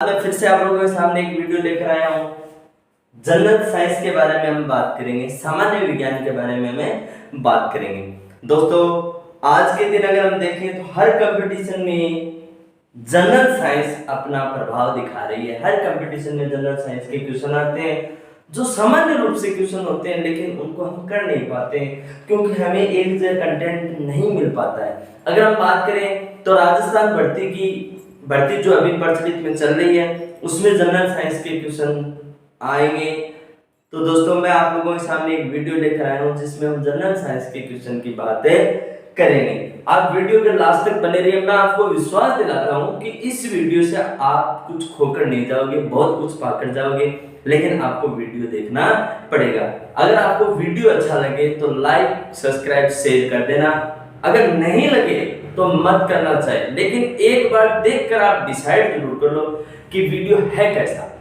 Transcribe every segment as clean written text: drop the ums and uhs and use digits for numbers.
में फिर से आप लोगों के सामने एक वीडियो लेकर आया हूँ। जनरल साइंस के बारे में हम बात करेंगे, सामान्य विज्ञान के बारे में हमें बात करेंगे। दोस्तों आज के दिन अगर हम देखें तो हर कंपटीशन में जनरल साइंस अपना प्रभाव दिखा रही है। हर कंपटीशन में जनरल साइंस के क्वेश्चन आते हैं जो सामान्य रूप से क्वेश्चन होते हैं, लेकिन उनको हम कर नहीं पाते क्योंकि हमें एक जैसा कंटेंट नहीं मिल पाता है। अगर हम बात करें तो राजस्थान भर्ती जो अभी प्रचलित में चल रही है उसमें जनरल साइंस के क्वेश्चन आएंगे। तो दोस्तों मैं आप लोगों के सामने एक वीडियो लेकर आया हूँ जिसमें हम जनरल साइंस के क्वेश्चन की बातें करेंगे। आप वीडियो के लास्ट तक बने रहिए। मैं आपको विश्वास दिलाता हूँ कि इस वीडियो से आप कुछ खोकर नहीं जाओगे, बहुत कुछ पाकर जाओगे, लेकिन आपको वीडियो देखना पड़ेगा। अगर आपको वीडियो अच्छा लगे तो लाइक सब्सक्राइब शेयर कर देना, अगर नहीं लगे तो मत करना चाहिए, लेकिन एक बार देखकर आप डिसाइड जरूर कर लो कि वीडियो है कैसा।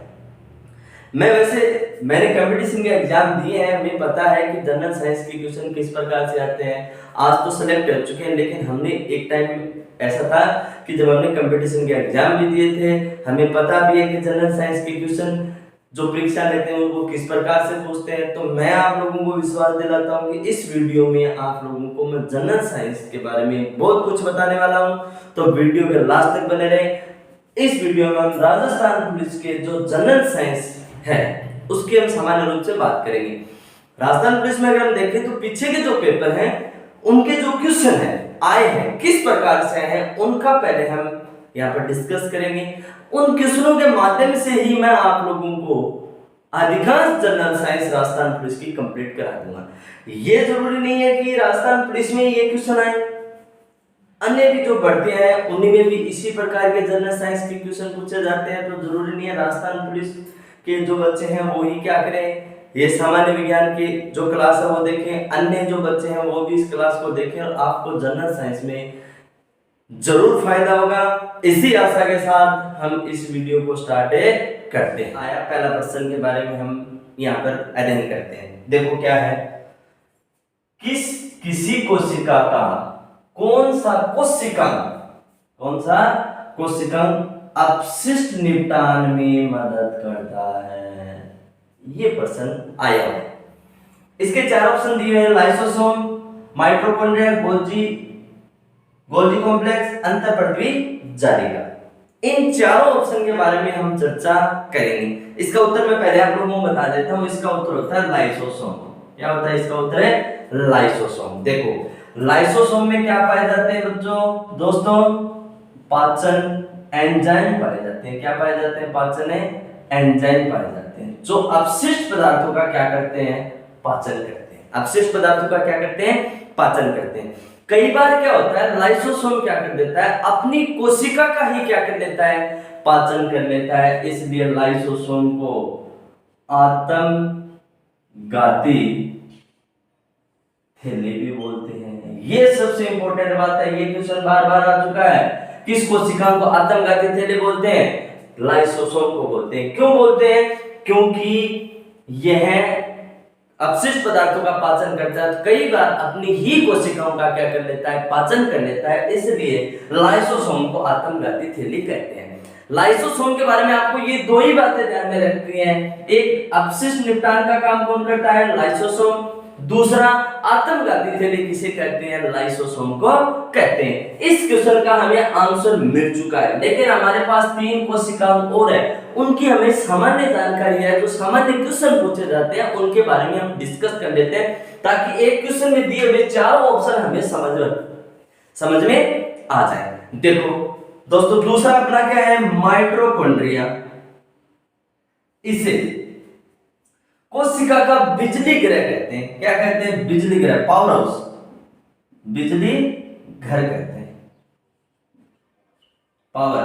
मैंने कंपटीशन के एग्जाम दिए हैं, हमें पता है कि जनरल साइंस के क्वेश्चन किस प्रकार से आते हैं। आज तो सेलेक्ट कर चुके हैं, लेकिन हमने एक टाइम ऐसा था कि जब हमने कंपटीशन के एग्जाम भी दिए थे, हमें पता भी है कि जनरल साइंस के क्वेश्चन जो परीक्षा लेते हैं वो किस प्रकार से पूछते हैं। तो मैं आप लोगों को विश्वास दिलाता हूँ कि इस वीडियो में आप लोगों को मैं जनरल साइंस के बारे में बहुत कुछ बताने वाला हूँ, तो वीडियो के लास्ट तक बने रहे। इस वीडियो में हम राजस्थान पुलिस के जो जनरल साइंस है उसकी हम सामान्य रूप से बात करेंगे। राजस्थान पुलिस में अगर हम देखें तो पीछे के जो पेपर हैं उनके जो क्वेश्चन है आए हैं किस प्रकार से हैं उनका पहले हम यहाँ पर डिस्कस करेंगे। उन क्वेश्चनों के माध्यम से ही मैं आप लोगों को अधिकांश जनरल साइंस राजस्थान पुलिस की कंप्लीट करा दूंगा। ये जरूरी नहीं है कि राजस्थान पुलिस में ये क्वेश्चन आए, अन्य भी जो भर्तियां हैं उन्हीं में भी इसी प्रकार के जनरल साइंस के क्वेश्चन पूछे जाते हैं। तो जरूरी नहीं है राजस्थान पुलिस के जो बच्चे हैं वो ही क्या करें, ये सामान्य विज्ञान की जो क्लास है वो देखें, अन्य जो बच्चे हैं वो भी इस क्लास को देखें और आपको जनरल साइंस में जरूर फायदा होगा। इसी आशा के साथ हम इस वीडियो को स्टार्ट करते हैं। आया पहला प्रश्न के बारे में हम यहाँ पर अध्ययन करते हैं। देखो क्या है, किसी कोशिका का कौन सा कोशिकांग अपशिष्ट निपटान में मदद करता है, ये प्रश्न आया है। इसके चार ऑप्शन दिए हैं, लाइसोसोम, माइटोकॉन्ड्रिया, गोल्गी कॉम्प्लेक्स, अंतःपृथ्वी जालिका। इन चारों ऑप्शन के बारे में हम चर्चा करेंगे। इसका उत्तर मैं पहले आप लोगों को बता देता हूं। इसका उत्तर होता है लाइसोसोम। क्या होता है इसका उत्तर? है लाइसोसोम। देखो लाइसोसोम में क्या पाए जाते हैं बच्चों? दोस्तों पाचन एंजाइम पाए जाते हैं। क्या पाए जाते हैं? पाचन एंजाइम पाए जाते हैं जो अपशिष्ट पदार्थों का क्या करते हैं? पाचन करते हैं। अपशिष्ट पदार्थों का क्या करते हैं? पाचन करते हैं। कई बार क्या होता है, लाइसोसोम क्या कर देता है, अपनी कोशिका का ही क्या कर लेता है? पाचन कर लेता है। इसलिए लाइसोसोम को आत्मघाती थैली भी बोलते हैं। ये सबसे इंपॉर्टेंट बात है, ये क्वेश्चन बार बार आ चुका है। किस कोशिका को आत्मघाती थैली बोलते हैं? लाइसोसोम को बोलते हैं। क्यों बोलते हैं? क्योंकि यह अपशिष्ट पदार्थों का पाचन करता है, कई बार अपनी ही कोशिकाओं का क्या कर लेता है? पाचन कर लेता है। इसलिए लाइसोसोम को आत्मघाती थैली कहते हैं। लाइसोसोम के बारे में आपको ये दो ही बातें ध्यान में रखनी है। एक, अपशिष्ट निपटान का काम कौन करता है? लाइसोसोम। दूसरा, आत्मघाती थैली किसे कहते हैं? लाइसोसोम को कहते हैं। इस क्वेश्चन का हमें आंसर मिल चुका है, लेकिन हमारे पास 3 कोशिकाएं और है, उनकी हमें सामान्य जानकारी है। जो सामान्य क्वेश्चन पूछे जाते हैं उनके बारे में हम डिस्कस कर लेते हैं, ताकि एक क्वेश्चन में दिए हुए चारों ऑप्शन हमें समझ में आ जाए। देखो दोस्तों दूसरा अपना क्या है? माइटोकॉन्ड्रिया। इसे कोशिका का बिजली ग्रह कहते हैं। क्या कहते हैं? बिजली ग्रह, पावर हाउस, बिजली घर कहते हैं, पावर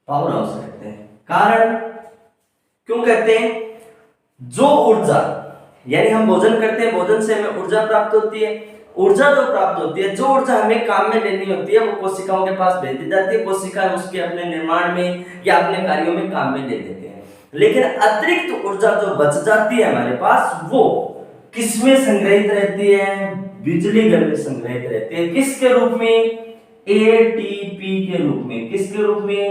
हाउस कहते हैं। कारण क्यों कहते हैं? जो ऊर्जा, यानी हम भोजन करते हैं, भोजन से हमें ऊर्जा प्राप्त होती है। ऊर्जा जो प्राप्त होती है, जो ऊर्जा हमें काम में लेनी होती है, वो कोशिकाओं के पास भेज दी जाती है। कोशिका उसके अपने निर्माण में या अपने कार्यों में काम में ले लेते हैं। लेकिन अतिरिक्त ऊर्जा जो बच जाती है हमारे पास, वो किसमें संग्रहित रहती है? बिजली घर में संग्रहित रहती है। किसके रूप में? एटीपी के रूप में। किसके रूप में?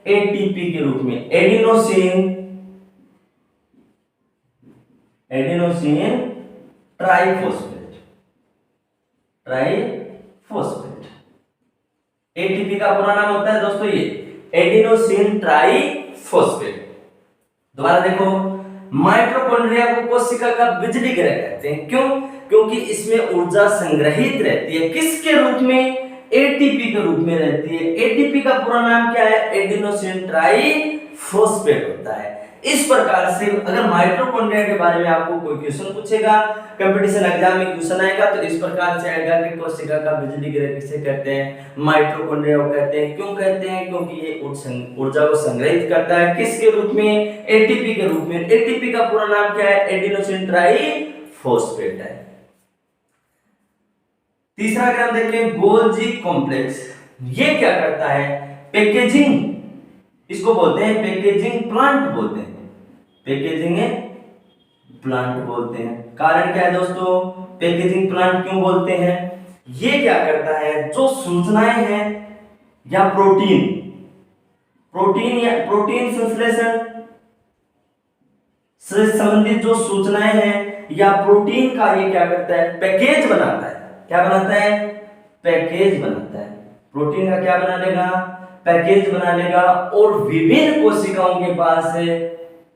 एटीपी के रूप में। Adenosine triphosphate. एटीपी का पूरा नाम होता है दोस्तों ये एडिनोसिन ट्राइफॉस्फेट। दोबारा देखो, माइटोकॉन्ड्रिया को कोशिका का बिजली ग्रह कहते हैं। क्यों? क्योंकि इसमें ऊर्जा संग्रहित रहती है। किसके रूप में? एटीपी के रूप में रहती है। एटीपी का पूरा नाम क्या है? एडिनोसिन ट्राइफॉस्फेट होता है। इस प्रकार से अगर माइटोकॉन्ड्रिया के बारे में आपको कोई क्वेश्चन पूछेगा, कंपटीशन एग्जाम में क्वेश्चन आएगा, तो इस प्रकार से आएगा कि कोशिका का बिजली ग्रह किसे कहते हैं? माइटोकॉन्ड्रिया को कहते हैं। क्यों कहते हैं? क्योंकि ये ऊर्जा को संग्रहित करता है। किसके रूप में? एटीपी के रूप में। एटीपी का पूरा नाम क्या है? एडिनोसिन ट्राइफॉस्फेट है। तीसरा अगर हम देखें गोल्जी कॉम्प्लेक्स, ये क्या करता है? पैकेजिंग, इसको बोलते हैं पैकेजिंग प्लांट बोलते हैं। पैकेजिंग प्लांट बोलते हैं। कारण क्या है दोस्तों? पैकेजिंग प्लांट क्यों बोलते हैं? ये क्या करता है? जो सूचनाएं हैं या प्रोटीन संश्लेषण से संबंधित जो सूचनाएं हैं या प्रोटीन का ये क्या करता है? पैकेज बनाता है। क्या बनाता है? पैकेज बनाता है। प्रोटीन का क्या बना लेगा? पैकेज बना लेगा और विभिन्न कोशिकाओं के पास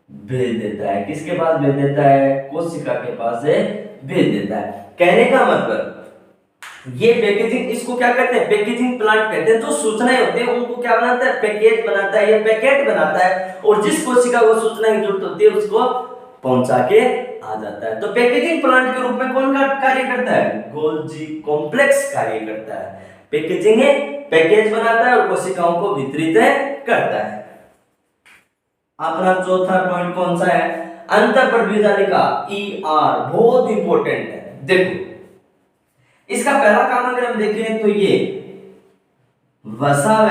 भेज देता है। किसके पास भेज देता है? कोशिका के पास भेज देता है। कहने का मतलब ये पैकेजिंग, इसको क्या कहते हैं? पैकेजिंग प्लांट कहते हैं। जो सूचनाएं होती है उनको क्या बनाता है? पैकेज बनाता है या पैकेट बनाता है, और जिस कोशिका को सूचना की जरूरत होती है उसको पहुंचा के आ जाता है। तो पैकेजिंग प्लांट के रूप में कौन का कार्य करता है? गोल्जी कॉम्प्लेक्स कार्य करता है। पैकेजिंग है, पैकेज बनाता है और कोशिकाओं को वितरित करता है। अपना चौथा पॉइंट कौन सा है? अंतःप्रद्वीजालिका ER, बहुत इंपॉर्टेंट है। देखो, इसका पहला काम अगर हम देखें तो ये वसा व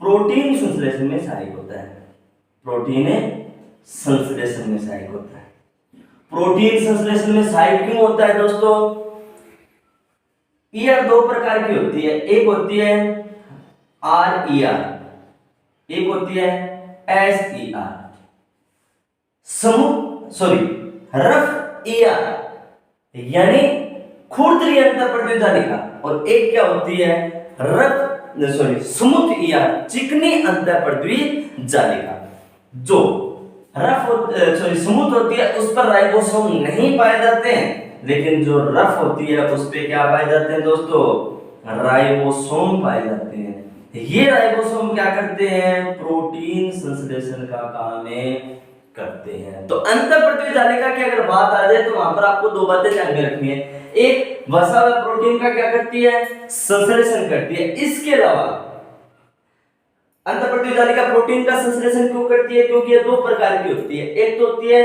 प्रोटीन संश्लेषण में सहायक होता है। प्रोटीन संश्लेषण में सहायक होता है। प्रोटीन संश्लेषण में सहायक क्यों होता है दोस्तों? ER दो प्रकार की होती है। एक होती है RER, एक होती है SER। रफ ER यानी खुरदरी अंतःप्रद्वीजालिका, और एक क्या होती है? स्मूथ ER, चिकनी अंतःप्रद्वीजालिका। जो स्मूथ होती है उस पर राइबोसोम नहीं पाए जाते हैं, लेकिन जो रफ होती है उस पे क्या पाए जाते हैं दोस्तों? राइबोसोम पाए जाते हैं। ये राइबोसोम क्या करते हैं? प्रोटीन संश्लेषण का काम करते हैं। तो अंतःप्रद्वीजालिका की अगर बात आ जाए तो वहां पर आपको दो बातें ध्यान में रखनी है। एक, वसा व प्रोटीन का क्या करती है? संश्लेषण करती है। इसके अलावा अंतःप्रद्वीजालिका प्रोटीन का संश्लेषण क्यों करती है? क्योंकि ये दो प्रकार की होती है। एक तो होती है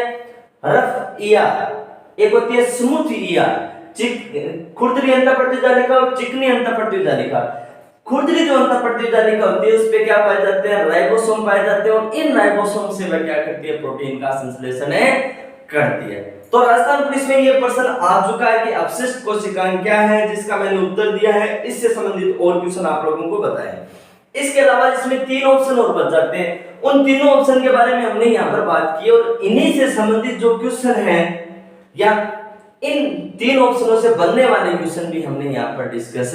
रफ ER, एक होती है स्मूथ ER। खुरदरी अंतःप्रद्वीजालिका और चिकनी अंतःप्रद्वीजालिका। खुरदरी जो अंतःप्रद्वीजालिका होती है उस पे क्या पाए जाते हैं? राइबोसोम पाए जाते हैं, और इन राइबोसोम से वह क्या करती है? प्रोटीन का संश्लेषण करती है। तो राजस्थान पुलिस में ये प्रश्न आ चुका है कि अपशिष्ट कोशिकाएं क्या है, जिसका मैंने उत्तर दिया है। इससे संबंधित और क्वेश्चन आप लोगों को बताएं। इसके अलावा इसमें 3 ऑप्शन और बच जाते हैं। उन तीनों ऑप्शन के बारे में हमने यहाँ पर बात की, और इन्हीं से संबंधित जो क्वेश्चन है या इन 3 ऑप्शनों से बनने वाले क्वेश्चन भी हमने यहाँ पर डिस्कस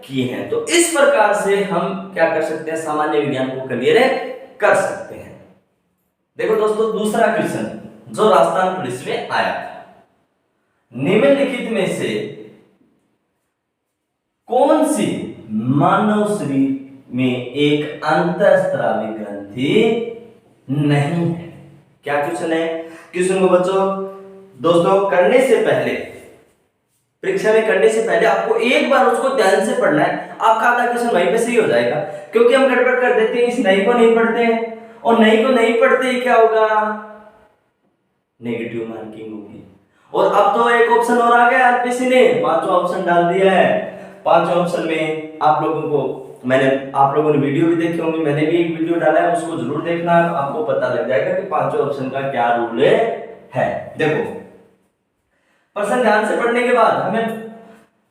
किए हैं। तो इस प्रकार से हम क्या कर सकते हैं? सामान्य विज्ञान को क्लियर कर सकते हैं। देखो दोस्तों, दूसरा क्वेश्चन जो राजस्थान पुलिस में आया था, निम्नलिखित में से कौन सी मानव शरीर में एक अंतःस्रावी ग्रंथि नहीं है? क्या क्वेश्चन है? क्वेश्चन को बच्चों दोस्तों करने से पहले, परीक्षा में करने से पहले आपको एक बार उसको ध्यान से पढ़ना है। आपका आधा क्वेश्चन वहीं पे सही हो जाएगा, क्योंकि हम गड़बड़ कर देते हैं, इस नहीं को नहीं पढ़ते हैं, और नहीं को नहीं पढ़ते ही क्या होगा? नेगेटिव मार्किंग होगी। और अब तो एक ऑप्शन और आ गया, आरपीसी ने 5वां ऑप्शन डाल दिया है। 5वें ऑप्शन में आप लोगों ने वीडियो भी देखी होंगी, मैंने भी एक वीडियो डाला है, उसको जरूर देखना, आपको पता लग जाएगा कि 5वें ऑप्शन का क्या रूल है। देखो, प्रश्न ध्यान से पढ़ने के बाद हमें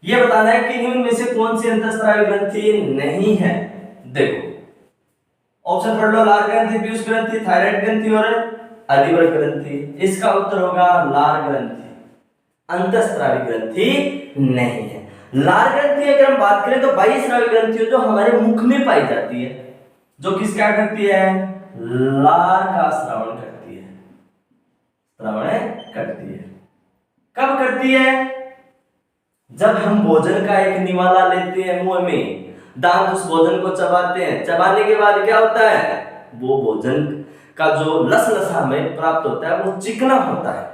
ये बताना है कि निम्न में से कौन सी अंतःस्रावी ग्रंथि नहीं है। देखो ऑप्शन पढ़ लो, लार ग्रंथि, पीयूष ग्रंथि, थायराइड ग्रंथि और अधिवर ग्रंथि। इसका उत्तर होगा लार ग्रंथि, अंतःस्रावी ग्रंथि नहीं है। लार ग्रंथि अगर हम बात करें तो बाह्यस्रावी ग्रंथि जो हमारे मुख में पाई जाती है, जो किस क्या करती है, लार का श्रावण करती है, श्रावण करती है। कब करती है, जब हम भोजन का एक निवाला लेते हैं मुंह में, दांत उस भोजन को चबाते हैं, चबाने के बाद क्या होता है, वो भोजन का जो लसलसा हमें प्राप्त होता है वो चिकना होता है।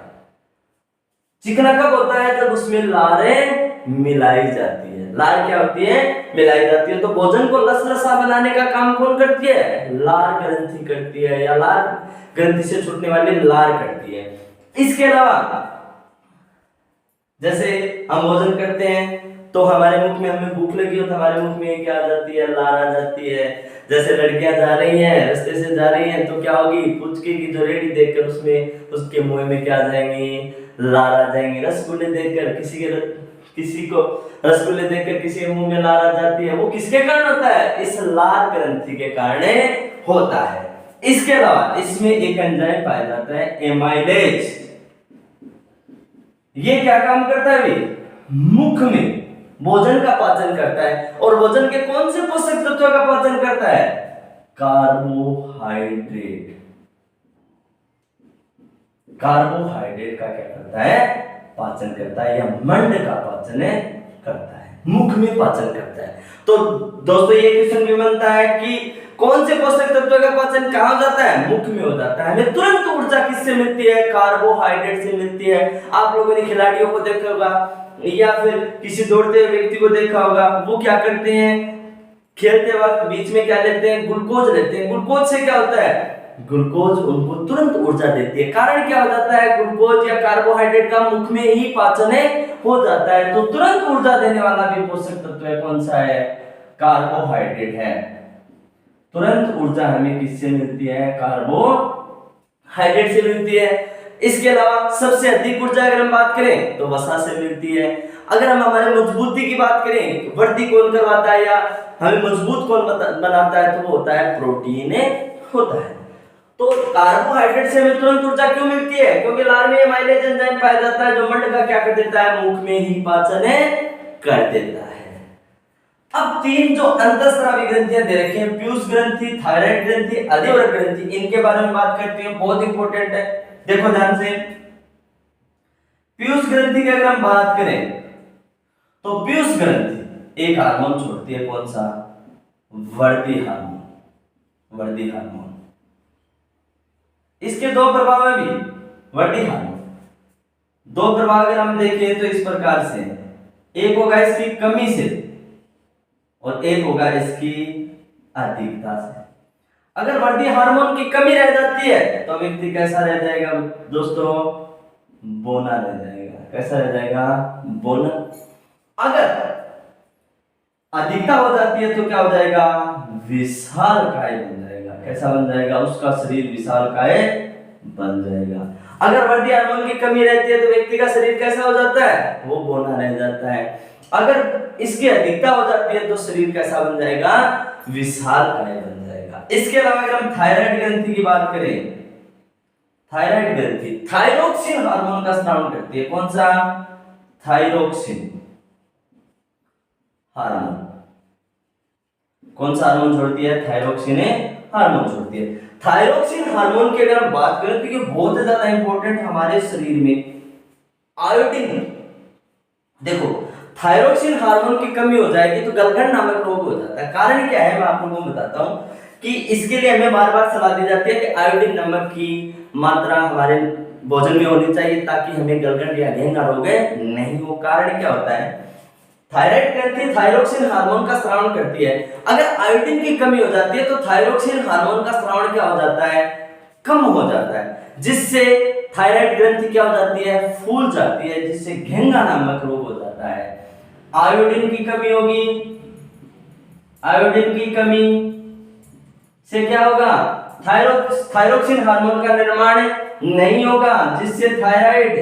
चिकना कब होता है, जब उसमें लारें मिलाई जाती है। लार क्या होती है, मिलाई जाती है। तो भोजन को लसलसा बनाने का काम कौन करती है, लार ग्रंथि करती है, या लार ग्रंथि से छूटने वाली लार करती है। इसके अलावा जैसे हम भोजन करते हैं तो हमारे मुख में, हमें भूख लगी हो तो हमारे मुख में क्या आ जाती है, लार आ जाती है। जैसे लड़कियां जा रही हैं, रास्ते से जा रही हैं तो क्या होगी, पुचके की जो रेडी देखकर उसमें उसके मुंह में क्या आ जाएंगी, लार आ जाएंगी। रसगुल्ले देखकर किसी को रसगुल्ले देखकर किसी के मुंह में लार आ जाती है, वो किसके कारण होता है, इस लार ग्रंथि के कारण होता है। इसके अलावा इसमें एक एंजाइम पाया जाता है एमाइलेज। ये क्या काम करता है, मुख में भोजन का पाचन करता है। और भोजन के कौन से पोषक तत्वों का पाचन करता है, कार्बोहाइड्रेट। कार्बोहाइड्रेट का क्या करता है, पाचन करता है, या मंड का पाचन करता है, मुख में पाचन करता है। तो दोस्तों ये क्वेश्चन भी बनता है कि कौन से पोषक तत्वों का पाचन कहां हो जाता है, मुख में हो जाता है। हमें तुरंत ऊर्जा किससे मिलती है, कार्बोहाइड्रेट से मिलती है। आप लोगों ने खिलाड़ियों को देखा होगा या फिर किसी दौड़ते हुए व्यक्ति को देखा होगा, वो क्या करते हैं, खेलते वक्त बीच में क्या लेते हैं, ग्लूकोज लेते हैं। ग्लूकोज से क्या होता है, ग्लूकोज उनको तुरंत ऊर्जा देती है। कारण क्या हो जाता है, ग्लूकोज या कार्बोहाइड्रेट का मुख में ही पाचन हो जाता है। तो तुरंत ऊर्जा देने वाला भी पोषक तत्व है, कौन सा है, कार्बोहाइड्रेट है। तुरंत ऊर्जा हमें किससे मिलती है, कार्बोहाइड्रेट से मिलती है। इसके अलावा सबसे अधिक ऊर्जा अगर हम बात करें तो वसा से मिलती है। अगर हम हमारे मजबूती की बात करें, वर्दी कौन करवाता है या हमें मजबूत कौन बनाता है, तो वो होता है प्रोटीन होता है। तो कार्बोहाइड्रेट से हमें तुरंत ऊर्जा क्यों मिलती है, क्योंकि लार में एमाइलेज एंजाइम पाया जाता है, जो मंड का क्या कर देता है, मुख में ही पाचन कर देता है। अब तीन जो अंतःस्रावी ग्रंथियां दे रखी हैं, पीयूष ग्रंथि, थायराइड ग्रंथि, अधिवर ग्रंथि, इनके बारे में बात करते हैं, बहुत इंपॉर्टेंट है। देखो ध्यान से, पीयूष ग्रंथि की अगर हम बात करें तो पीयूष ग्रंथि एक हार्मोन छोड़ती है, कौन सा, वर्दी हार्मोन, वर्दी हार्मोन। इसके दो प्रभाव है भी, वर्दी हार्मोन। दो प्रभाव अगर हम देखें तो इस प्रकार से, एक होगा इसकी कमी से और एक होगा इसकी अधिकता से। अगर वर्दी हार्मोन की कमी रह जाती है तो व्यक्ति कैसा रह जाएगा दोस्तों, बोना रह जाएगा। कैसा रह जाएगा, बोना। अगर अधिकता हो जाती है तो क्या हो जाएगा, विशालकाय बन जाएगा। कैसा बन जाएगा, उसका शरीर विशालकाय बन जाएगा। अगर वर्दी हार्मोन की कमी रहती है तो व्यक्ति का शरीर कैसा हो जाता है, वो बोना रह जाता है। अगर इसकी अधिकता हो जाती है तो शरीर कैसा बन जाएगा, विशालकाय बन जाएगा। इसके अलावा अगर हम थायराइड ग्रंथि की बात करें, थायराइड ग्रंथि थायरोक्सिन हार्मोन का स्राव करती है। कौन सा, थायरोक्सिन हार्मोन। कौन सा हार्मोन छोड़ती है, थायरोक्सिन हार्मोन छोड़ती है। थायरोक्सिन हार्मोन की अगर हम बात करें तो ये बहुत ज्यादा इंपॉर्टेंट हमारे शरीर में। आयोडीन, देखो थायरोक्सिन हार्मोन की कमी हो जाएगी तो गलघट नामक रोग हो जाता है। कारण क्या है, मैं आप लोगों को बताता हूं कि इसके लिए हमें बार बार सलाह दी जाती है कि आयोडीन नमक की मात्रा हमारे भोजन में होनी चाहिए ताकि हमें गलघट या घेंगा रोग नहीं हो। कारण क्या होता है, थायराइड ग्रंथि थायरोक्सिन हार्मोन का स्राव करती है। अगर आयोडीन की कमी हो जाती है तो थायरोक्सिन हार्मोन का स्राव क्या हो जाता है, कम हो जाता है, जिससे थायराइड ग्रंथि क्या हो जाती है, फूल जाती है, जिससे घेंगा नामक रोग हो जाता है। आयोडीन की कमी होगी, आयोडीन की कमी से क्या होगा, थायरोक्सिन हार्मोन का निर्माण नहीं होगा, जिससे थायराइड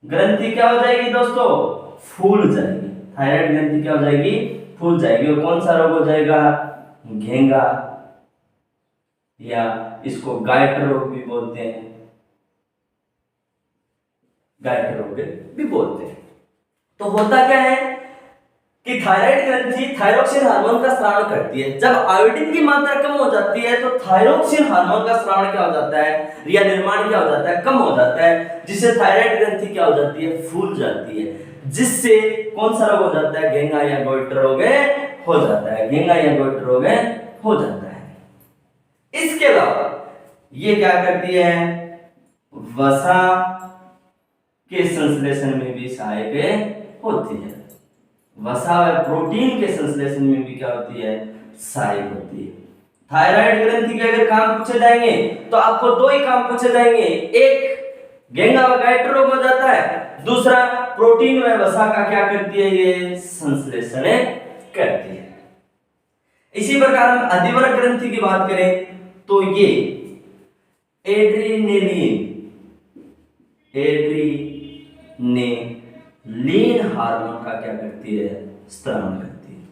ग्रंथि क्या हो जाएगी दोस्तों, फूल जाएगी। थायराइड ग्रंथि क्या हो जाएगी, फूल जाएगी। और कौन सा रोग हो जाएगा, घेंगा, या इसको गायटर रोग भी बोलते हैं, गायटर रोग भी बोलते हैं। तो होता क्या है कि थायराइड ग्रंथि थायरोक्सिन हार्मोन का स्राव करती है। जब आयोडीन की मात्रा कम हो जाती है तो थायरोक्सिन हार्मोन का स्राव क्या हो जाता है, या निर्माण क्या हो जाता है, कम हो जाता है, जिससे थायराइड ग्रंथि क्या हो जाती है, फूल जाती है, जिससे कौन सा रोग हो जाता है, घेंगा या गोइटर रोग हो जाता है, घेंगा या गोइटर रोग हो जाता है। इसके अलावा ये क्या करती है, वसा के संश्लेषण में भी सहायक होती है। वसा व प्रोटीन के संश्लेषण में भी क्या होती है, सहायक होती है। थायराइड ग्रंथि के अगर काम पूछे जाएंगे तो आपको दो ही काम पूछे जाएंगे, एक घेंगा व गायटर रोग हो जाता है, दूसरा प्रोटीन व वसा का क्या करती है, ये संश्लेषण करती है। इसी प्रकार हम अधिवरक ग्रंथि की बात करें तो ये एड्रीनेलिन हार्मोन का क्या करती है, स्राव करती है।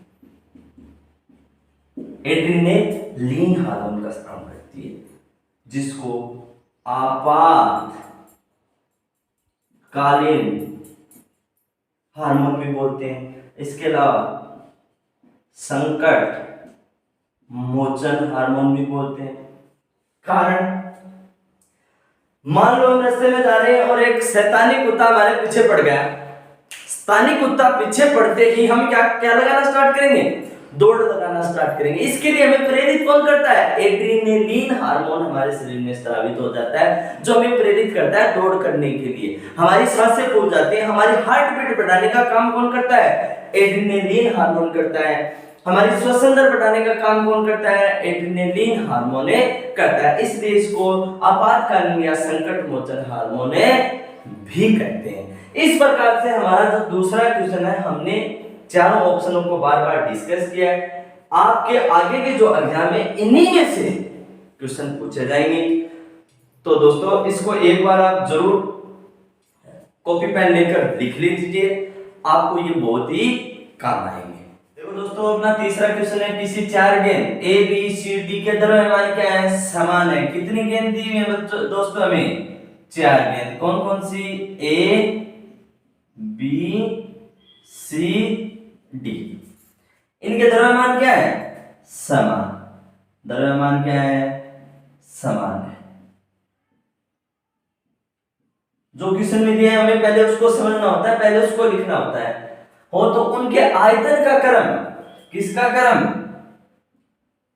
एड्रीनेलिन हार्मोन का स्राव करती है, जिसको आपातकालीन हार्मोन भी बोलते हैं। इसके अलावा संकट मोचन हार्मोन भी बोलते हैं। कारण, मान लो हम रास्ते में जा रहे हैं और एक शैतानी कुत्ता हमारे पीछे पड़ गया। शैतानी कुत्ता पीछे पड़ते ही हम क्या क्या लगाना स्टार्ट करेंगे, दौड़ लगाना स्टार्ट करेंगे। इसके लिए हमें प्रेरित कौन करता है, एड्रीनलिन हार्मोन हमारे शरीर में स्रावित हो जाता है, जो हमें प्रेरित करता है दौड़ करने के लिए। हमारी सांसें फूल जाती है, हमारी हार्ट बीट बढ़ाने का काम कौन करता है, एड्रीनलिन हार्मोन करता है। हमारी श्वसन दर बढ़ाने का काम कौन करता है, एड्रीनलिन हार्मोन करता है। इसलिए इसको आपातकालीन या संकट मोचन हार्मोन भी कहते हैं। इस प्रकार से हमारा जो दूसरा क्वेश्चन है, हमने चारों ऑप्शनों को बार बार डिस्कस किया है। आपके आगे के जो एग्जाम है इन्हीं में से क्वेश्चन पूछे जाएंगे। तो दोस्तों इसको एक बार आप जरूर कॉपी पेन लेकर लिख लीजिए, आपको ये बहुत ही काम आएंगे। देखो दोस्तों, अपना तीसरा क्वेश्चन है, किसी चार गेंद ए बी सी डी के द्रव्यमान क्या है, समान है। कितनी गेंद दी हुई है बच्चों, दोस्तों हमें चार गेंद। कौन कौन सी, ए बी सी डी। इनके द्रव्यमान क्या है, समान। द्रव्यमान क्या है, समान है। जो क्वेश्चन में दिया है हमें पहले उसको समझना होता है, पहले उसको लिखना होता है। हो तो उनके आयतन का क्रम, किसका क्रम,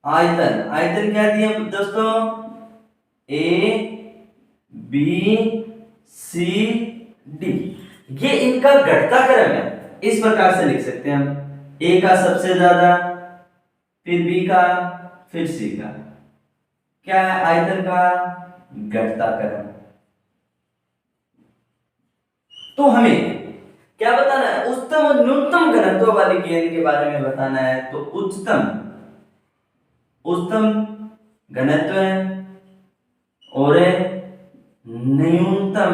आयतन। आयतन क्या दिए दोस्तों, ए बी सी डी। ये इनका घटता क्रम है। इस प्रकार से लिख सकते हैं हम, ए का सबसे ज्यादा, फिर बी का, फिर सी का। क्या है, आयतन का घटता क्रम। तो हमें क्या बताना है, उच्चतम और न्यूनतम घनत्व वाली गेंद के बारे में बताना है। तो उच्चतम घनत्व और न्यूनतम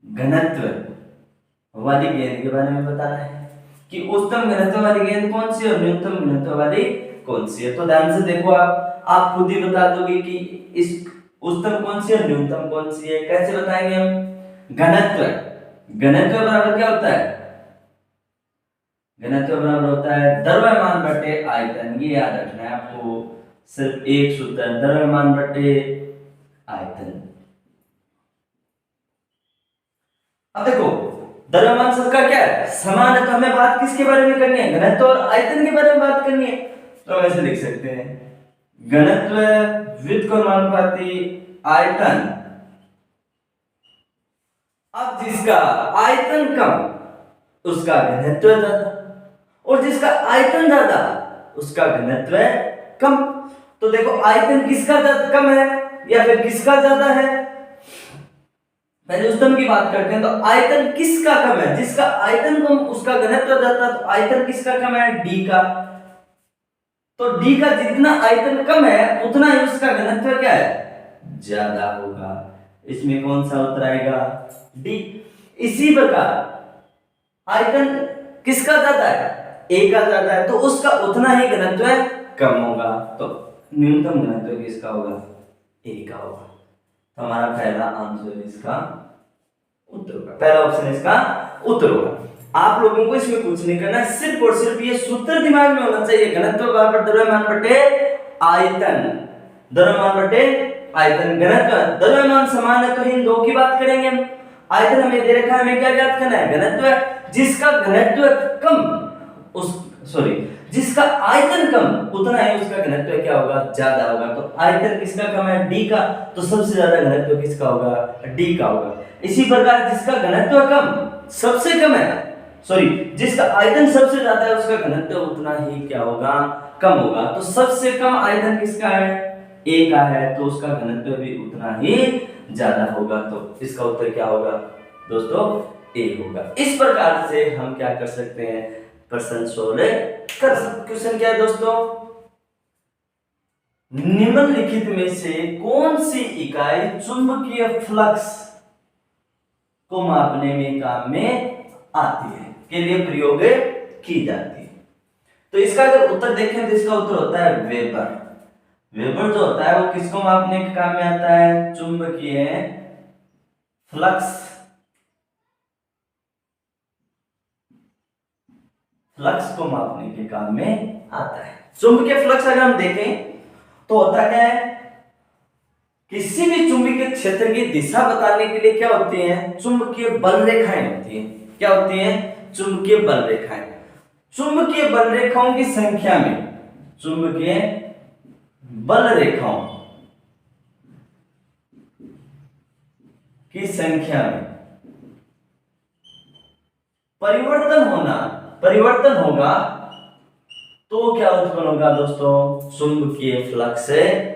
घनत्व वाली गेंद के बारे में बताना है कि उच्चतम घनत्व वाली गेंद कौन सी है और न्यूनतम घनत्व वाली कौन सी है। तो ध्यान से देखो, आप खुद ही बता दोगे कि इस उच्चतम कौन सी है और न्यूनतम कौन सी है। कैसे बताएंगे हम, घनत्व बराबर क्या होता है, घनत्व बराबर होता है द्रव्यमान बटे आयतन। ये याद रखना है आपको, सिर्फ एक सूत्र है, द्रव्यमान बटे आयतन। अब देखो, द्रव्यमान सबका क्या है, समान है। तो हमें बात किसके बारे में करनी है, घनत्व और आयतन के बारे में बात करनी है। तो हम ऐसे लिख सकते हैं, घनत्व व्युत्क्रमानुपाती आयतन। अब जिसका आयतन कम उसका घनत्व ज्यादा, और जिसका आयतन ज्यादा उसका घनत्व कम। तो देखो, आयतन किसका कम है या फिर किसका ज्यादा है। पहले उच्चतम की बात करते हैं, तो आयतन किसका कम है, जिसका आयतन कम उसका घनत्व ज्यादा। तो आयतन किसका कम है, डी का। तो डी का जितना आयतन कम है उतना ही उसका घनत्व क्या है, ज्यादा होगा। इसमें कौन सा उत्तर आएगा, डी। इसी प्रकार आयतन किसका ज्यादा है, ए का ज्यादा है, तो उसका उतना ही घनत्व कम होगा, तो न्यूनतम घनत्व किसका होगा, ए का होगा। तो हमारा पहला आंसर इसका उत्तर होगा, पहला ऑप्शन इसका उत्तर होगा। आप लोगों को इसमें कुछ नहीं करना, सिर्फ और सिर्फ ये सूत्र दिमाग में होना चाहिए, घनत्व बराबर द्रव्यमान बटे आयतन, द्रव्यमान बटे आयतन। घनत्व द्रव्यमान समान है तो इन दो की बात करेंगे। आयतन हमें दे रखा है, हमें क्या ज्ञात करना है, घनत्व। जिसका घनत्व कम जिसका आयतन कम उतना ही उसका घनत्व क्या होगा, ज्यादा होगा। तो आयतन किसका कम है, डी का, तो सबसे ज्यादा घनत्व किसका होगा, डी का होगा। इसी प्रकार जिसका घनत्व कम सबसे कम है, जिसका आयतन सबसे ज्यादा है उसका घनत्व उतना ही क्या होगा, कम होगा। तो सबसे कम आयतन किसका है, ए का है, तो उसका घनत्व भी उतना ही ज्यादा होगा। तो इसका उत्तर क्या होगा दोस्तों, ए होगा। इस प्रकार से हम क्या कर सकते हैं, प्रश्न सोल्व कर सकते। क्वेश्चन क्या है दोस्तों, निम्नलिखित में से कौन सी इकाई चुंबकीय फ्लक्स को मापने में काम में आती है, के लिए प्रयोग की जाती है। तो इसका अगर उत्तर देखें तो इसका उत्तर होता है वेबर। वेबर जो होता है वो किसको मापने के काम में आता है, चुंबकीय फ्लक्स को मापने के काम में आता है। चुंबकीय फ्लक्स अगर हम देखें तो होता क्या है, किसी भी चुंबकीय क्षेत्र की दिशा बताने के लिए क्या होती हैं, चुंबकीय बल रेखाएं होती हैं। क्या होती हैं, चुंबकीय बल रेखाएं। चुंबकीय बल रेखाओं की संख्या में, चुंबकीय बल रेखाओं की संख्या में परिवर्तन होगा तो क्या उत्पन्न होगा दोस्तों, चुंबकीय फ्लक्स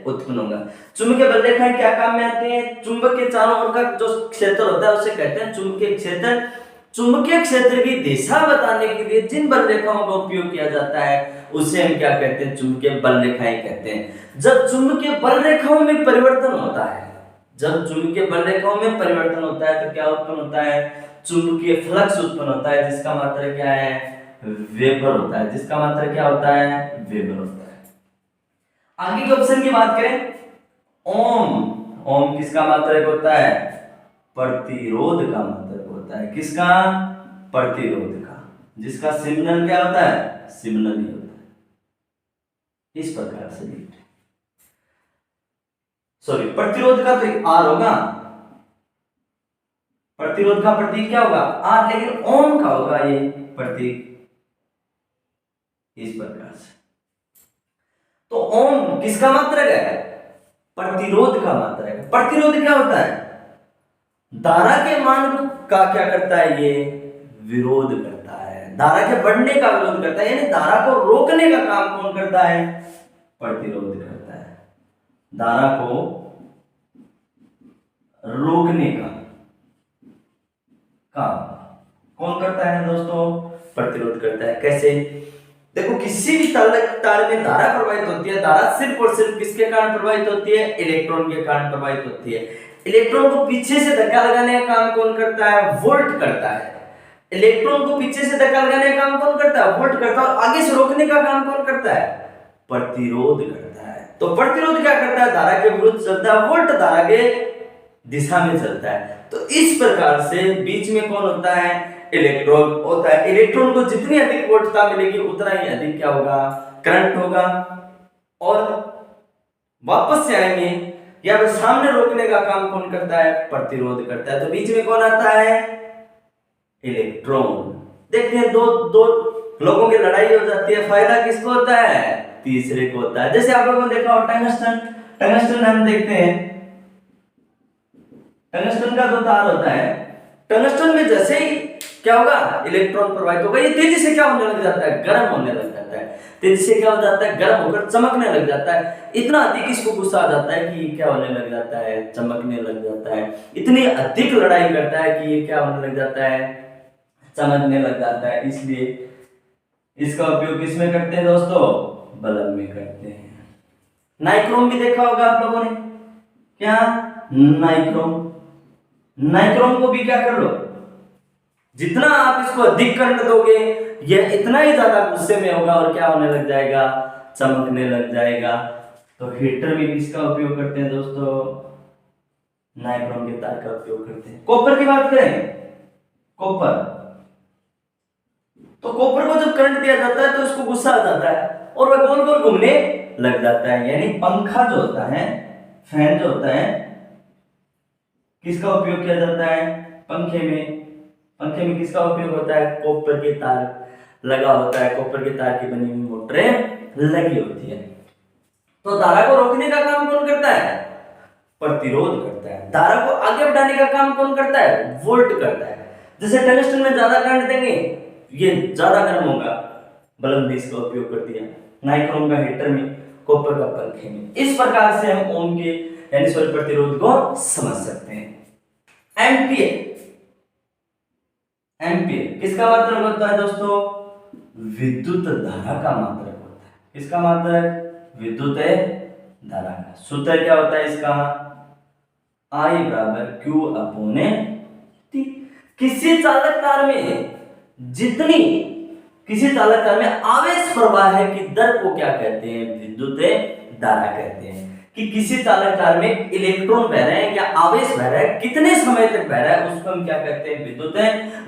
उत्पन्न होगा। चुंबकीय बल रेखाएं क्या काम में आती हैं, चुंबक के चारों ओर का जो क्षेत्र होता है उसे कहते हैं चुंबकीय क्षेत्र। चुंबकीय क्षेत्र की दिशा बताने के लिए जिन बल रेखाओं का उपयोग किया जाता है उसे हम क्या कहते हैं, चुंबकीय बल रेखाएं कहते हैं। जब चुंबकीय बल रेखाओं में परिवर्तन होता है, तो क्या उत्पन्न होता है, चुंबकीय फ्लक्स उत्पन्न होता है, जिसका मात्रा क्या है, वेबर होता है। जिसका मात्रा क्या होता है, वेबर होता है। आगे के ऑप्शन की बात करें, ओम किसका मात्रक होता है, प्रतिरोध का मात्रक होता है। किसका, प्रतिरोध का। जिसका सिग्नल क्या होता है, सिग्नल ही होता है। इस प्रकार से लिखते हैं। प्रतिरोध का तो आर होगा, प्रतिरोध का प्रतीक क्या होगा, आर, लेकिन ओम का होगा ये प्रतीक इस प्रकार से। तो ओम किसका मात्रक है, प्रतिरोध का मात्रक है। प्रतिरोध क्या होता है, धारा के मान का क्या करता है, ये विरोध करता है, धारा के बढ़ने का विरोध करता है, यानी धारा को रोकने का काम कौन करता है, प्रतिरोध करता है। धारा को रोकने का काम कौन करता है दोस्तों, प्रतिरोध करता है। कैसे, देखो किसी भी तार में धारा प्रवाहित होती है, धारा सिर्फ और सिर्फ किसके कारण प्रवाहित होती है, इलेक्ट्रॉन के कारण प्रवाहित होती है। इलेक्ट्रॉन को पीछे से धक्का लगाने का काम कौन करता है, वोल्ट करता है। इलेक्ट्रॉन को पीछे से धक्का लगाने का काम कौन करता है, वोल्ट करता है। और आगे से रोकने का काम कौन करता है, प्रतिरोध करता है। तो प्रतिरोध क्या करता है, धारा के विरुद्ध चलता है, वोल्ट धारा के दिशा में चलता है। तो इस प्रकार से बीच में कौन होता है, इलेक्ट्रॉन होता है। इलेक्ट्रॉन को जितनी अधिक वोल्टता मिलेगी उतना ही अधिक क्या होगा, करंट होगा, और वापस से आएंगे या फिर सामने रोकने का काम कौन करता है, प्रतिरोध करता है। तो बीच में कौन आता है, इलेक्ट्रॉन। देखते हैं दो लोगों की लड़ाई हो जाती है, फायदा किसको होता है, तीसरे को होता है। जैसे आप लोगों ने देखा हो टंगस्टन हम देखते हैं, टंगस्टन का जो तार होता है, टंगस्टन में जैसे ही क्या होगा, इलेक्ट्रॉन प्रवाहित होगा, ये तेजी से क्या होने लग जाता है, गर्म होने लग जाता है। तेजी से क्या हो जाता है, गर्म होकर चमकने लग जाता है। इतना अधिक इसको गुस्सा आ जाता है कि ये क्या होने लग जाता है, चमकने लग जाता है। इतनी अधिक लड़ाई करता है कि ये क्या होने लग जाता है, चमकने लग जाता है। इसलिए इसका उपयोग किसमें करते हैं दोस्तों, बल्ब में करते हैं। नाइक्रोम भी देखा होगा आप लोगों ने, क्या नाइक्रोम, नाइक्रोम को भी क्या कर लो, जितना आप इसको अधिक करंट दोगे यह इतना ही ज्यादा गुस्से में होगा और क्या होने लग जाएगा, चमकने लग जाएगा। तो हीटर में भी इसका उपयोग करते हैं दोस्तों, नाइक्रोम के तार का उपयोग करते हैं। कॉपर की बात करें, कॉपर, तो कॉपर को जब करंट दिया जाता है तो इसको गुस्सा आ जाता है और वह गोल गोल घूमने लग जाता है। यानी पंखा जो होता है, फैन जो होता है, किसका उपयोग किया जाता है, पंखे में। पंखे में किसका उपयोग होता है, कॉपर के तार लगा होता है, कॉपर के तार की बनी हुई मोटरें लगी होती है। तो धारा को रोकने का काम कौन करता है, प्रतिरोध करता है। धारा को आगे बढ़ाने का काम कौन करता है, वोल्ट करता है। जैसे टंगस्टन में ज्यादा करंट देंगे ये ज्यादा गर्म होगा, बल्ब भी इसका उपयोग कर दिया, नाइक्रोम का हीटर में, कॉपर का पंखे में। इस प्रकार से हम ओम के यानी सॉरी प्रतिरोध को समझ सकते हैं। एम्पियर, एम्पियर किसका मात्रक होता है दोस्तों, विद्युत धारा का मात्रक होता है। किसका मात्रक, विद्युत धारा का। सूत्र क्या होता है इसका, I बराबर Q अपॉन T। किसी चालक तार में जितनी, किसी चालक तार में आवेश प्रवाह की दर को क्या कहते हैं, विद्युत धारा कहते हैं। कि किसी चालक तार में इलेक्ट्रॉन बह रहे हैं या आवेश बह रहा है, कितने समय तक बह रहा है, उसको हम क्या कहते हैं, विद्युत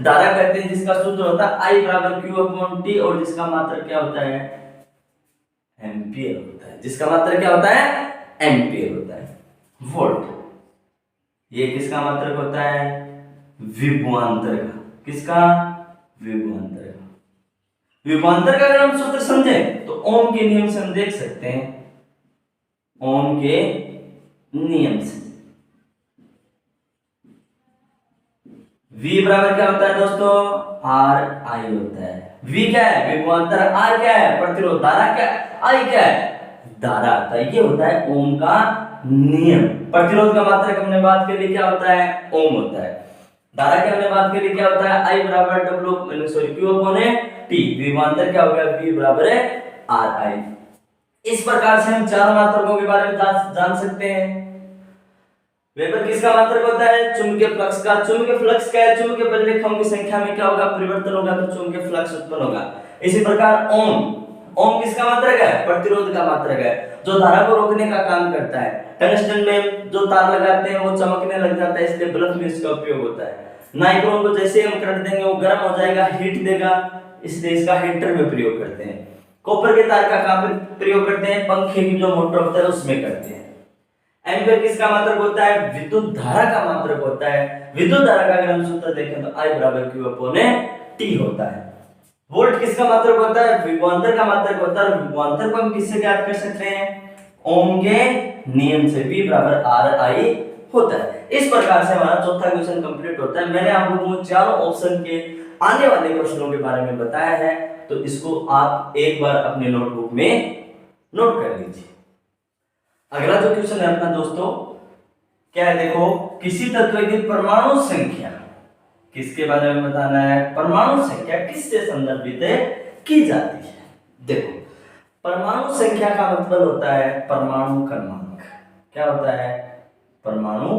धारा कहते हैं। जिसका सूत्र होता है I बराबर Q अपॉन T और जिसका मात्रक क्या होता है, एम्पियर होता है। जिसका मात्रक क्या होता है, एम्पियर होता है। वोल्ट, ये किसका मात्रक होता है, विभवांतर का। किसका, विभवांतर का। विभवांतर का अगर हम सूत्र समझें तो ओम के नियम से हम देख सकते हैं, ओम के नियम से V बराबर क्या होता है दोस्तों, आर आई होता है। V क्या है, विभवांतर, R क्या है, प्रतिरोध, धारा क्या है, I क्या है, धारा। ये होता है ओम का नियम। प्रतिरोध का मात्रक हमने बात कर ली, क्या होता है, ओम होता है। धारा की हमने बात करी, क्या होता है, I बराबर W sorry Q upon T। विभवांतर क्या हो गया, V बराबर है आर आई। इस प्रकार से हम चार मात्रकों के बारे में जान सकते हैं। वेबर किसका मात्रक होता है, चुंबकीय फ्लक्स का। चुंबकीय फ्लक्स क्या है, चुंबकीय परिरेखाओं की संख्या में क्या होगा, परिवर्तन होगा तो चुंबकीय फ्लक्स उत्पन्न होगा। इसी प्रकार ओम, ओम किसका मात्रक है, प्रतिरोध का मात्रक है, जो धारा को रोकने का काम करता है। टंगस्टन में जो तार लगाते हैं वो चमकने लग जाता है, इसलिए बल्ब में इसका उपयोग होता है। नाइक्रोम को जैसे हम करंट देंगे वो गर्म हो जाएगा, हीट देगा, इसलिए इसका हीटर में प्रयोग करते हैं। कॉपर के तार का काम प्रयोग करते हैं, पंखे की जो मोटर होता है उसमें करते हैं। एम्पियर किसका मात्रक होता है, विद्युत धारा का मात्रक होता है। विद्युत धारा का अगर हम सूत्र देखें तो I बराबर Q अपॉन T होता है। वोल्ट किसका मात्रक होता है, विभवांतर का मात्रक होता है। विभवांतर को हम किससे ज्ञात कर सकते हैं, ओम के नियम से। V बराबर आर आई होता है। इस प्रकार से हमारा चौथा क्वेश्चन कंप्लीट होता है। मैंने आप लोगों को चारों ऑप्शन के आने वाले क्वेश्चनों के बारे में बताया है, तो इसको आप एक बार अपने नोटबुक में नोट कर लीजिए। अगला जो क्वेश्चन है अपना दोस्तों क्या है, देखो, किसी तत्व की परमाणु संख्या, किसके बारे में बताना है, परमाणु संख्या किससे संदर्भित की जाती है। देखो, परमाणु संख्या का मतलब होता है परमाणु क्रमांक। क्या होता है, परमाणु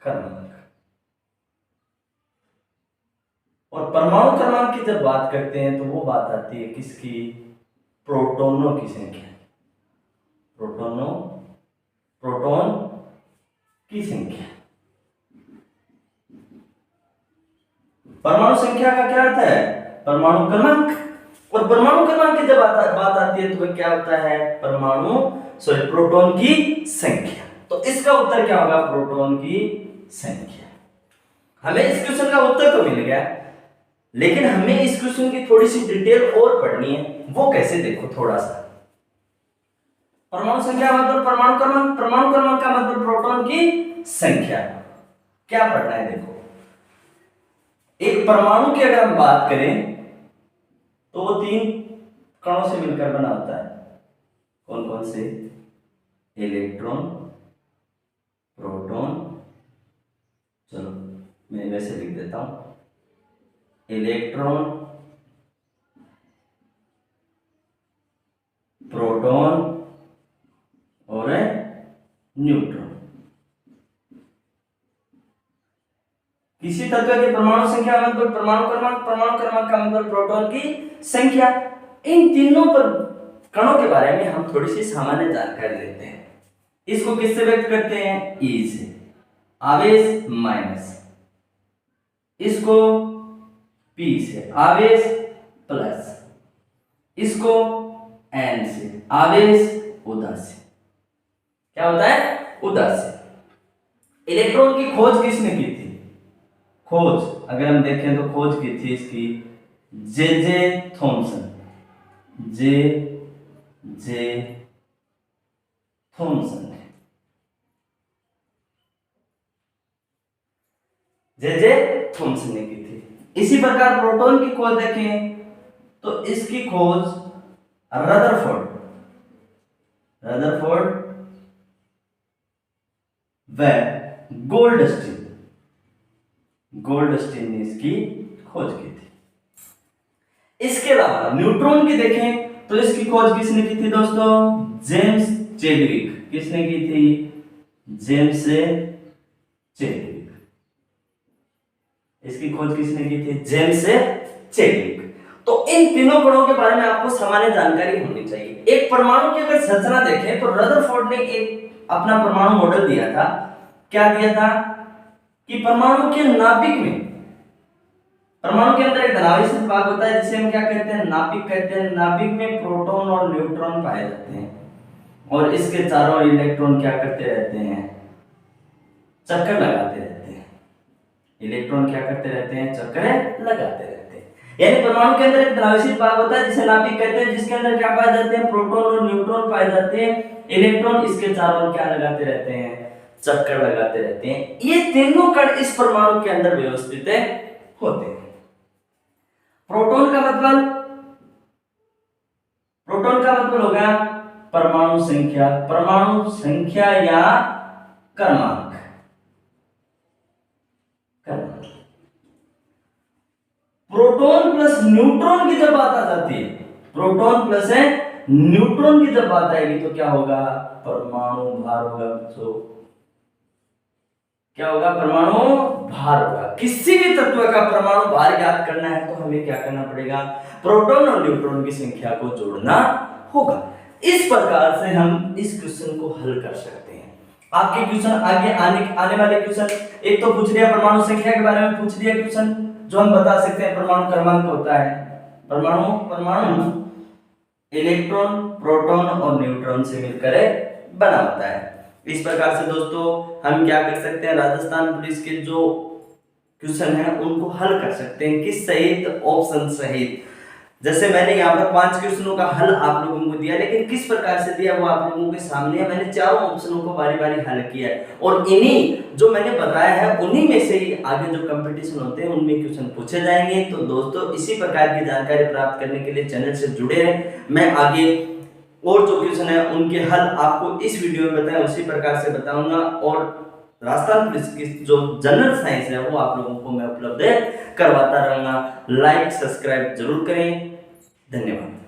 क्रमांक। और परमाणु क्रमांक की जब बात करते हैं तो वो बात आती है किसकी, प्रोटॉनों की संख्या। प्रोटॉन की संख्या। परमाणु संख्या का क्या अर्थ है, परमाणु क्रमांक। और परमाणु क्रमांक की जब बात आती है तो वह क्या होता है, प्रोटॉन की संख्या। तो इसका उत्तर क्या होगा, प्रोटॉन की संख्या। हमें इस क्वेश्चन का उत्तर तो मिल गया, लेकिन हमें इस क्वेश्चन की थोड़ी सी डिटेल और पढ़नी है। वो कैसे, देखो थोड़ा सा। परमाणु संख्या मतलब परमाणु क्रमांक, परमाणु क्रमांक का मतलब प्रोटॉन की संख्या। क्या पढ़ना है, देखो, एक परमाणु की अगर हम बात करें तो वो 3 कणों से मिलकर बना होता है। कौन कौन से, इलेक्ट्रॉन, प्रोटॉन, चलो मैं वैसे लिख देता हूं, इलेक्ट्रॉन, प्रोटॉन और न्यूट्रॉन। किसी तत्व की परमाणु संख्या का मतलब परमाणु क्रमांक का मतलब प्रोटॉन की संख्या। इन तीनों पर कणों के बारे में हम थोड़ी सी सामान्य जानकारी लेते हैं। इसको किससे व्यक्त करते हैं? ई से, आवेश माइनस, इसको पी से, आवेश प्लस, इसको एन से, आवेश उदासी। क्या होता है? उदासी। इलेक्ट्रॉन की खोज किसने की थी? खोज अगर हम देखें तो खोज की थी इसकी जे थॉमसन, जे थॉमसन ने, जे थॉमसन ने की थी। इसी प्रकार प्रोटॉन की खोज देखें तो इसकी खोज रदरफोर्ड व गोल्डस्टीन ने इसकी खोज की थी। इसके अलावा न्यूट्रॉन की देखें तो इसकी खोज किसने की थी दोस्तों? James Chadwick. किसने की थी? James Chadwick. इसकी खोज किसने की थी? James Chadwick. तो इन तीनों कणों के बारे में आपको सामान्य जानकारी होनी चाहिए। एक परमाणु की अगर संरचना देखें तो रदरफोर्ड ने एक अपना परमाणु मॉडल दिया था। क्या दिया था? कि परमाणु के नाभिक में, परमाणु के अंदर एक धनावेशित भाग होता है जिसे हम क्या कहते हैं? नाभिक कहते हैं। नाभिक में प्रोटॉन और न्यूट्रॉन पाए जाते हैं और इसके चारों इलेक्ट्रॉन क्या करते रहते हैं? चक्कर लगाते रहते हैं। इलेक्ट्रॉन क्या करते रहते हैं? चक्कर लगाते रहते हैं। यानी परमाणु के अंदर एक धनावेशित भाग होता है जिसे नाभिक कहते हैं, जिसके अंदर क्या पाए जाते हैं? प्रोटॉन और न्यूट्रॉन पाए जाते हैं। इलेक्ट्रॉन इसके चारों क्या लगाते रहते हैं? चक्कर लगाते रहते हैं। ये तीनों कण इस परमाणु के अंदर व्यवस्थित होते हैं। प्रोटॉन का मतलब होगा परमाणु संख्या या क्रमांक। प्रोटॉन प्लस न्यूट्रॉन की जब बात आ जाती है, प्रोटॉन प्लस न्यूट्रॉन की जब बात आएगी तो क्या होगा? परमाणु भार होगा। क्या होगा? परमाणु भार होगा। किसी भी तत्व का परमाणु भार ज्ञात करना है तो हमें क्या करना पड़ेगा? प्रोटॉन और न्यूट्रॉन की संख्या को जोड़ना होगा। इस प्रकार से हम इस क्वेश्चन को हल कर सकते हैं। आपके क्वेश्चन आगे आने वाले क्वेश्चन, एक तो पूछ लिया परमाणु संख्या के बारे में, पूछ लिया क्वेश्चन जो हम बता सकते हैं परमाणु क्रमांक होता है। परमाणु इलेक्ट्रॉन, प्रोटॉन और न्यूट्रॉन से मिलकर बना होता है। इस प्रकार से दोस्तों हम क्या कर सकते हैं? राजस्थान पुलिस के जो क्वेश्चन है उनको हल कर सकते हैं, किस सहित? ऑप्शन सहित। जैसे मैंने यहाँ पर 5 क्वेश्चनों का हल आप लोगों को दिया, लेकिन किस प्रकार से दिया वो आप लोगों के सामने है। मैंने चारों ऑप्शनों को बारी बारी हल किया है और इन्हीं जो मैंने बताया है उन्हीं में से ही आगे जो कंपटीशन होते हैं उनमें क्वेश्चन पूछे जाएंगे। तो दोस्तों इसी प्रकार की जानकारी प्राप्त करने के लिए चैनल से जुड़े रहें। मैं आगे और जो क्वेश्चन है उनके हल आपको इस वीडियो में बताया उसी प्रकार से बताऊंगा और राजस्थान पुलिस की जो जनरल साइंस है वो आप लोगों को मैं उपलब्ध करवाता रहूंगा। लाइक सब्सक्राइब जरूर करें। धन्यवाद।